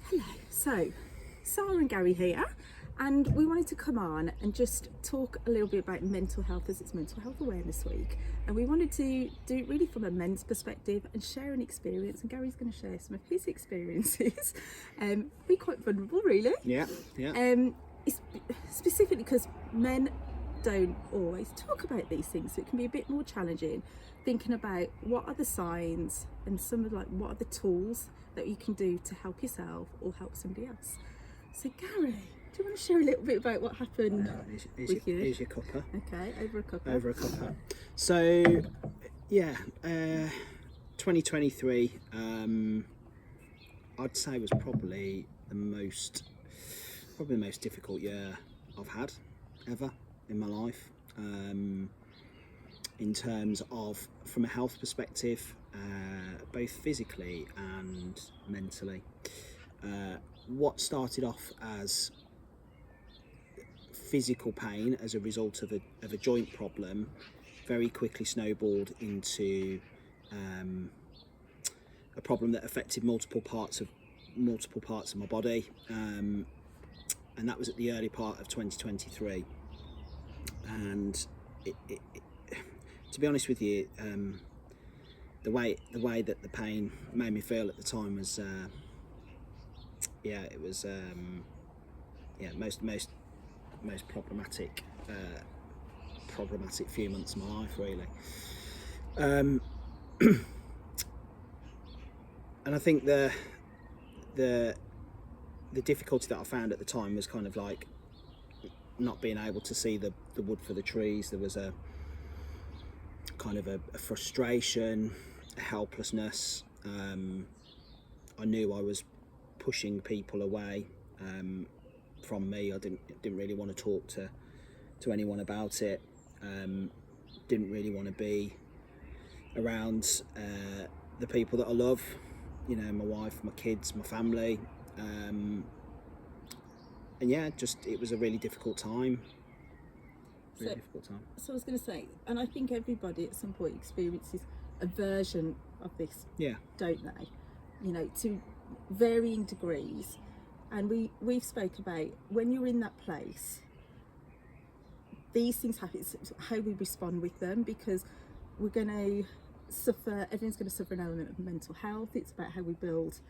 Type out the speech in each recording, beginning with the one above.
Hello, so Sarah and Gary here, and we wanted to come on and just talk a little bit about mental health as it's Mental Health Awareness Week. And we wanted to do it really from a men's perspective and share an experience. And Gary's going to share some of his experiences. Be quite vulnerable, really. Yeah. It's specifically because men don't always talk about these things, so it can be a bit more challenging thinking about what are the signs and some of what are the tools that you can do to help yourself or help somebody else. So Gary, do you want to share a little bit about what happened with you? Here's your cuppa. Okay, over a cuppa. Over a cuppa. So, yeah, 2023, I'd say was probably the most difficult year I've had ever in my life. In terms of, from a health perspective, both physically and mentally. What started off as physical pain as a result of a joint problem very quickly snowballed into a problem that affected multiple parts of my body, and that was at the early part of 2023. And to be honest with you, the way that the pain made me feel at the time was most problematic few months of my life, really. And I think the difficulty that I found at the time was kind of like not being able to see the wood for the trees. There was a kind of a frustration, a helplessness. I knew I was pushing people away from me. I didn't really want to talk to anyone about it. Didn't really want to be around the people that I love, my wife, my kids, my family. And yeah, it was a really difficult time. So I was going to say, and I think everybody at some point experiences a version of this, don't they? To varying degrees. And we've spoke about when you're in that place, these things happen. It's how we respond with them, because we're going to suffer. Everyone's going to suffer an element of mental health. It's about how we build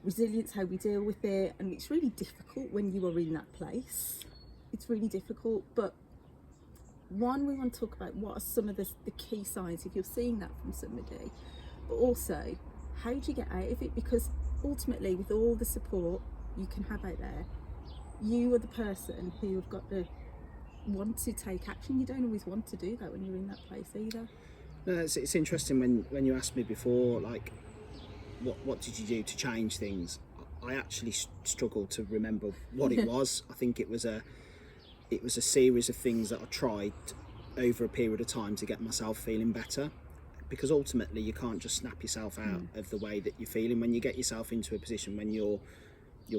resilience, how we deal with it, and it's really difficult when you are in that place. It's really difficult, but one, we want to talk about what are some of the key signs if you're seeing that from somebody, but also how do you get out of it? Because ultimately, with all the support you can have out there, you are the person who have got to want to take action. You don't always want to do that when you're in that place either. No, it's interesting when you asked me before, like, what did you do to change things? I actually struggled to remember what it was. I think it was a series of things that I tried over a period of time to get myself feeling better, because ultimately you can't just snap yourself out of the way that you're feeling. When you get yourself into a position when you're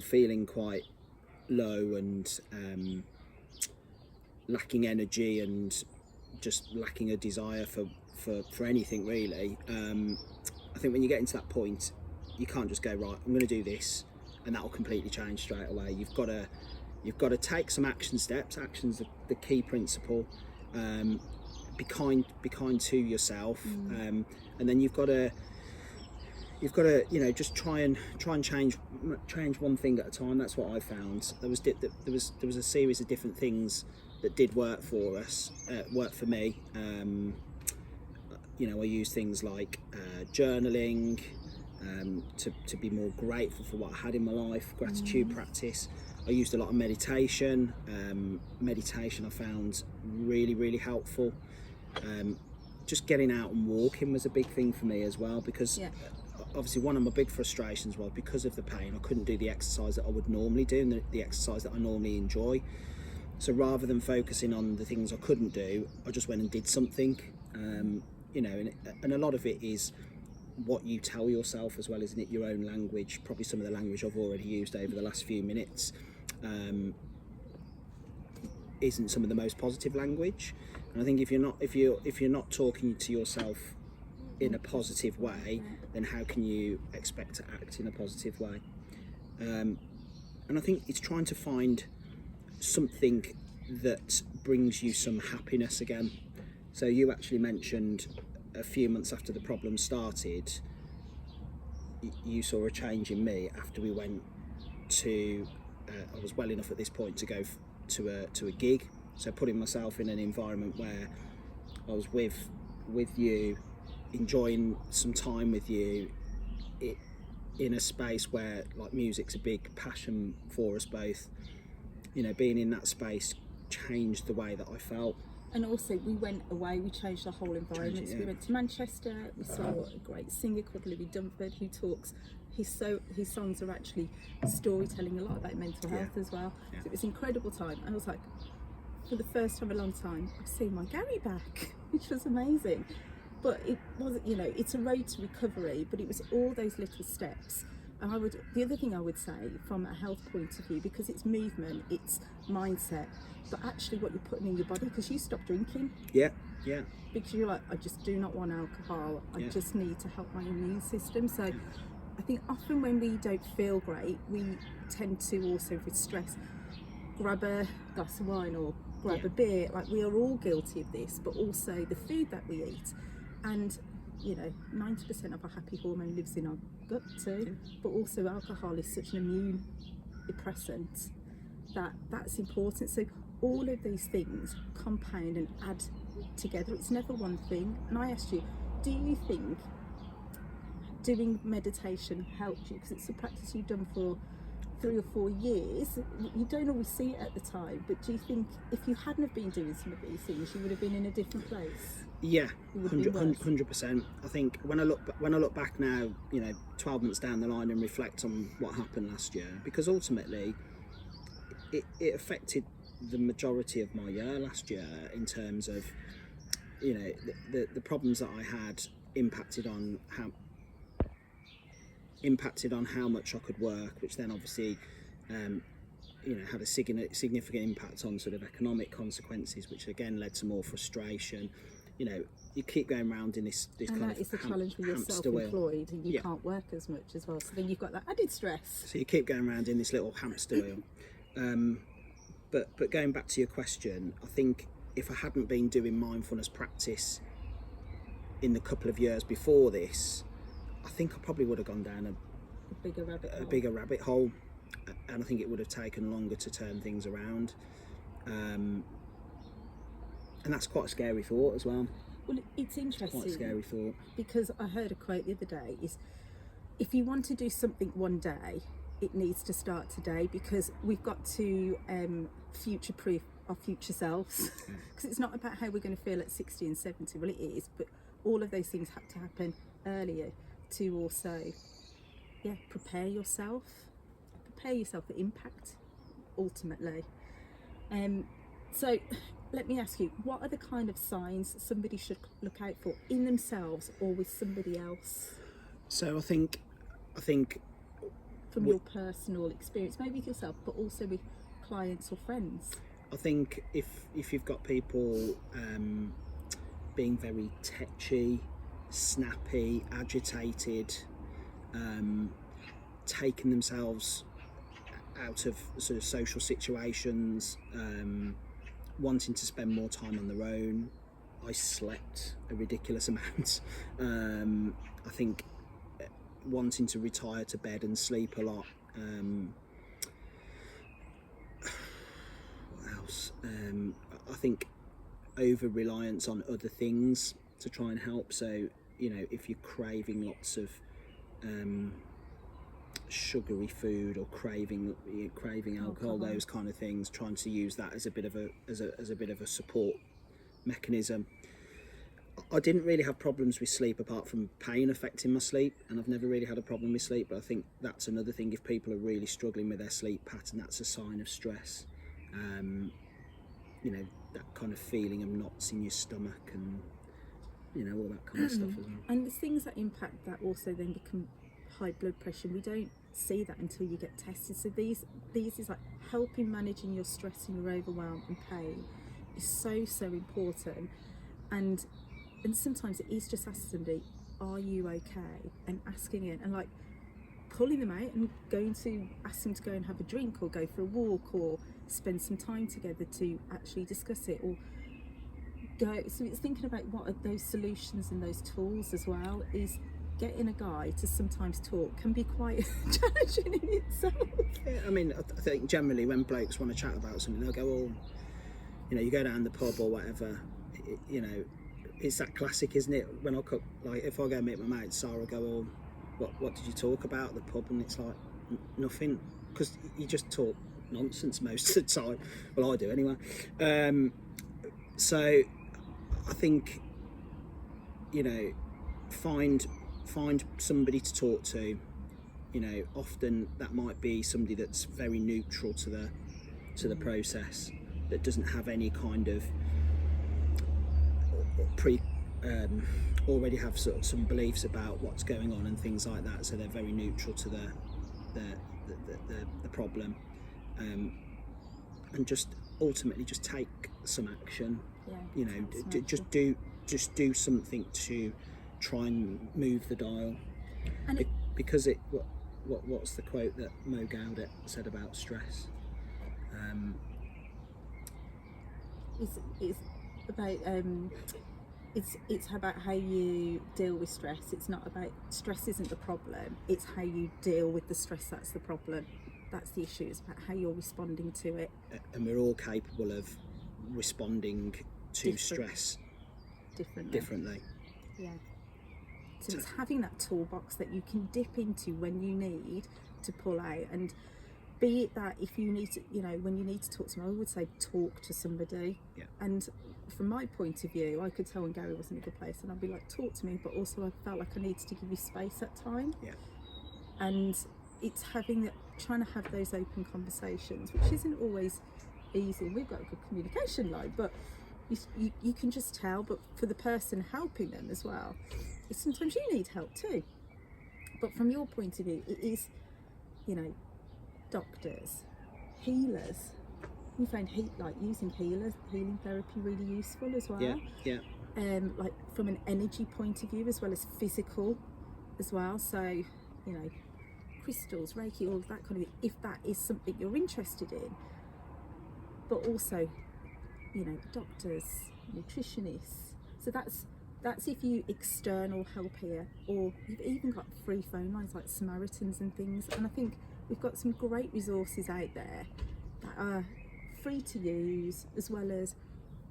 feeling quite low and lacking energy and just lacking a desire for anything really, I think when you get into that point, you can't just go, right, I'm going to do this and that will completely change straight away. You've got to take some action steps. Action's the key principle. Be kind to yourself, and then you've got to just try and change one thing at a time. That's what I found. There was a series of different things that did work for us, work for me. I use things like journaling, to be more grateful for what I had in my life, gratitude practice. I used a lot of meditation. Meditation I found really, really helpful. Just getting out and walking was a big thing for me as well, because obviously one of my big frustrations was, because of the pain, I couldn't do the exercise that I would normally do and the exercise that I normally enjoy. So rather than focusing on the things I couldn't do, I just went and did something. And a lot of it is what you tell yourself as well, isn't it? Your own language. Probably some of the language I've already used over the last few minutes isn't some of the most positive language. And I think if you're not talking to yourself in a positive way, then how can you expect to act in a positive way? And I think it's trying to find something that brings you some happiness again. So you actually mentioned a few months after the problem started, you saw a change in me after we went to, I was well enough at this point to go to a gig. So putting myself in an environment where I was with you, enjoying some time with you, in a space where like music's a big passion for us both. You know, being in that space changed the way that I felt. And also we went away, we changed the whole environment. So we went to Manchester, we saw a great singer called Louis Dunford who talks, his songs are actually storytelling a lot about mental health as well. So it was an incredible time. And I was like, for the first time in a long time, I've seen my Gary back, which was amazing. But it wasn't, you know, it's a road to recovery, but it was all those little steps. And the other thing I would say from a health point of view, because it's movement, it's mindset, but actually what you're putting in your body, because you stopped drinking. Yeah. Because you're like, I just do not want alcohol. I just need to help my immune system. So I think often when we don't feel great, we tend to also, with stress, grab a glass of wine or grab a beer. Like, we are all guilty of this, but also the food that we eat. And you know, 90% of our happy hormone lives in our gut too, but also alcohol is such an immune depressant that's important. So all of these things compound and add together. It's never one thing. And I asked you, do you think doing meditation helped you? Because it's a practice you've done for 3 or 4 years. You don't always see it at the time, but do you think if you hadn't have been doing some of these things, you would have been in a different place? Yeah, 100%. I think when I look back now, you know, 12 months down the line and reflect on what happened last year, because ultimately it affected the majority of my year last year in terms of, you know, the problems that I had impacted on how much I could work, which then obviously you know, had a significant impact on sort of economic consequences, which again led to more frustration. You know, you keep going around in this and kind that of is the challenge when you're self-employed and you can't work as much as well. So then you've got that added stress. So you keep going around in this little hamster wheel. But going back to your question, I think if I hadn't been doing mindfulness practice in the couple of years before this, I think I probably would have gone down a bigger rabbit hole, and I think it would have taken longer to turn things around. And that's quite a scary thought as well. Well, it's interesting. Quite a scary thought. Because I heard a quote the other day, is if you want to do something one day, it needs to start today, because we've got to future-proof our future selves. Because it's not about how we're going to feel at 60 and 70. Well, it is, but all of those things have to happen earlier to also, prepare yourself for impact, ultimately. So let me ask you, what are the kind of signs somebody should look out for in themselves or with somebody else? So I think from your personal experience, maybe with yourself, but also with clients or friends. I think if you've got people being very tetchy, snappy, agitated, taking themselves out of sort of social situations, wanting to spend more time on their own. I slept a ridiculous amount. I think wanting to retire to bed and sleep a lot. What else? I think over-reliance on other things to try and help. So, you know, if you're craving lots of sugary food or craving alcohol, those kind of things, trying to use that as a bit of a support mechanism. I didn't really have problems with sleep apart from pain affecting my sleep, and I've never really had a problem with sleep, but I think that's another thing. If people are really struggling with their sleep pattern, that's a sign of stress. You know, that kind of feeling of knots in your stomach and, you know, all that kind of stuff as well. And the things that impact that also then become high blood pressure. We don't see that until you get tested. So these is like helping managing your stress and your overwhelm and pain is so important. And sometimes it is just asking somebody, are you okay? And asking it, and like pulling them out and going to ask them to go and have a drink or go for a walk or spend some time together to actually discuss it, or go. So it's thinking about what are those solutions and those tools as well. Is getting a guy to sometimes talk can be quite challenging in itself. Yeah, I mean, I think generally when blokes want to chat about something, they'll go, "Oh, you know, you go down the pub or whatever." You know, it's that classic, isn't it? When I cook, like if I go meet my mate Sarah, go, "Oh, what did you talk about at the pub?" And it's like nothing, because you just talk nonsense most of the time. Well, I do anyway. So I think, you know, find somebody to talk to. You know, often that might be somebody that's very neutral to the process, that doesn't have any kind of already have sort of some beliefs about what's going on and things like that, so they're very neutral to the problem, and just ultimately just take some action. You know, just do something to try and move the dial, and because what's the quote that Mo Gaudet said about stress? It's about it's about how you deal with stress. It's not about, stress isn't the problem, it's how you deal with the stress that's the problem. That's the issue. It's about how you're responding to it. And we're all capable of responding to stress differently. Yeah. So it's having that toolbox that you can dip into when you need to pull out, and be it that if you need to, you know, when you need to talk to someone, I would say talk to somebody. Yeah. And from my point of view, I could tell when Gary wasn't in a good place, and I'd be like, talk to me, but also I felt like I needed to give you space at time. Yeah. And it's trying to have those open conversations, which isn't always easy. We've got a good communication line, but you can just tell. But for the person helping them as well, sometimes you need help too. But from your point of view, it is, you know, doctors, healers. You find using healing therapy really useful as well. Yeah. Like from an energy point of view as well as physical as well. So, you know, crystals, Reiki, all of that kind of thing, if that is something you're interested in. But also, you know, doctors, nutritionists. So that's if you external help here, or you've even got free phone lines like Samaritans and things. And I think we've got some great resources out there that are free to use, as well as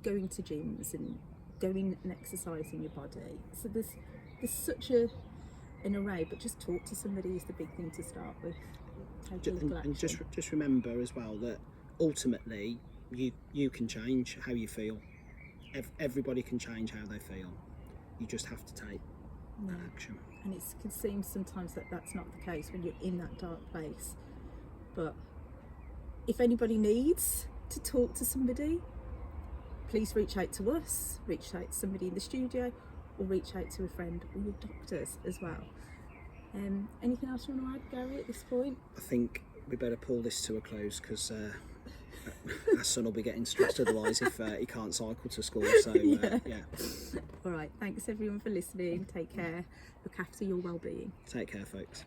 going to gyms and going and exercising your body. So there's such an array, but just talk to somebody is the big thing to start with. Take a little action. And just remember as well that ultimately you can change how you feel. Everybody can change how they feel. You just have to take action. And it can seem sometimes that that's not the case when you're in that dark place. But if anybody needs to talk to somebody, please reach out to us, reach out to somebody in the studio, or reach out to a friend, or your doctors as well. Anything else you want to add, Gary, at this point? I think we better pull this to a close, because our son will be getting stressed otherwise if he can't cycle to school. So yeah. All right, thanks everyone for listening. Take care, look after your well-being. Take care, folks.